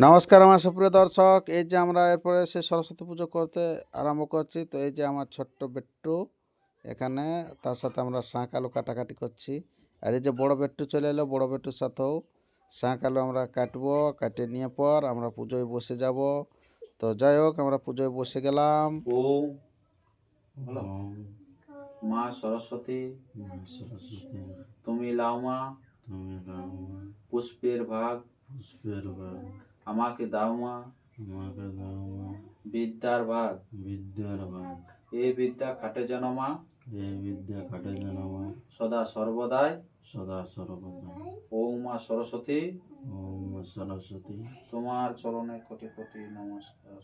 নমস্কার আমার সুপ্রিয় দর্শক, এই যে আমরা এরপরে সে সরস্বতী পুজো করতে আরম্ভ করছি। তো এই যে আমার ছোট্ট বেট্টু এখানে, তার সাথে আমরা শাঁখ আলু কাটাকাটি করছি। আর এই যে বড় বেট্টু চলে এলো, বড় বেট্টুর সাথেও শাঁখ আলু আমরা কাটবো। কাটিয়ে নিয়ে পর আমরা পুজোয় বসে যাব। তো যাই হোক, আমরা পুজোয় বসে গেলাম। ওম মা সরস্বতী তুমি লাও মা পুষ্পের ভাগ আমাকে দাও মা বিদ্যার ভাগ এই বিদ্যা খাটে যেন মা সদা সর্বদাই ওম মা সরস্বতী তোমার চরণে কোটি কোটি নমস্কার।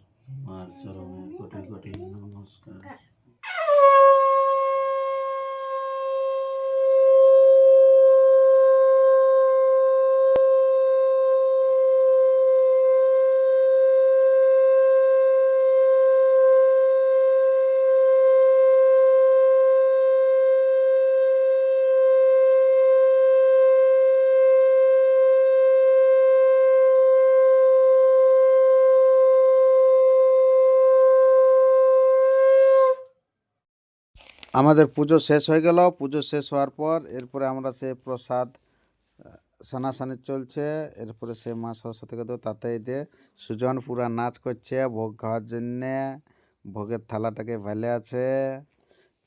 আমাদের পুজো শেষ হয়ে গেল। পুজো শেষ হওয়ার পর এরপরে আমরা সে প্রসাদ সানাসানি চলছে। এরপরে সে মা সরস্বতীকে দেবো, তাতেই দিয়ে সুজন পুরা নাচ করছে ভোগ খাওয়ার জন্যে। ভোগের থালাটাকে ভালে আছে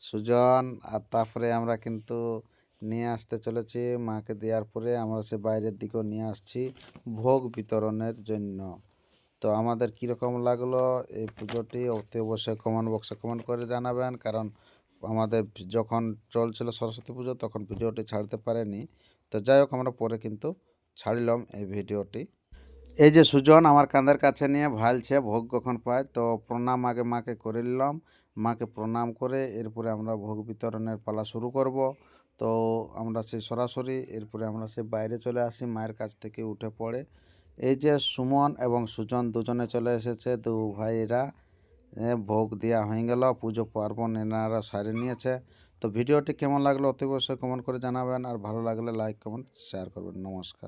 সুজন। আর তারপরে আমরা কিন্তু নিয়ে আসতে চলেছি মাকে দেওয়ার পরে আমরা সে বাইরের দিকেও নিয়ে আসছি ভোগ বিতরণের জন্য। তো আমাদের কীরকম লাগলো এই পুজোটি অতি অবশ্যই কমেন্ট বক্সে কমেন্ট করে জানাবেন, কারণ আমাদের যখন চলছিল সরস্বতী পুজো তখন ভিডিওটি ছাড়তে পারেনি। তো যাই হোক, আমরা পরে কিন্তু ছাড়লাম এই ভিডিওটি। এই যে সুজন আমার কাঁধের কাছে নিয়ে ভালছে ভোগ কখন পায়। তো প্রণাম আগে মাকে করে নিলাম। মাকে প্রণাম করে এরপরে আমরা ভোগ বিতরণের পালা শুরু করব। তো আমরা সেই সরাসরি এরপরে আমরা সে বাইরে চলে আসি, মায়ের কাছ থেকে উঠে পড়ে এই যে সুমন এবং সুজন দুজনে চলে এসেছে। দু ভাইরা ভোগ দেওয়া হয়ে গেল, পুজো পার্বণ এনারা সারে নিয়েছে। তো ভিডিওটি কেমন লাগলো অতি অবশ্যই কমেন্ট করে জানাবেন, আর ভালো লাগলে লাইক কমেন্ট শেয়ার করবেন। নমস্কার।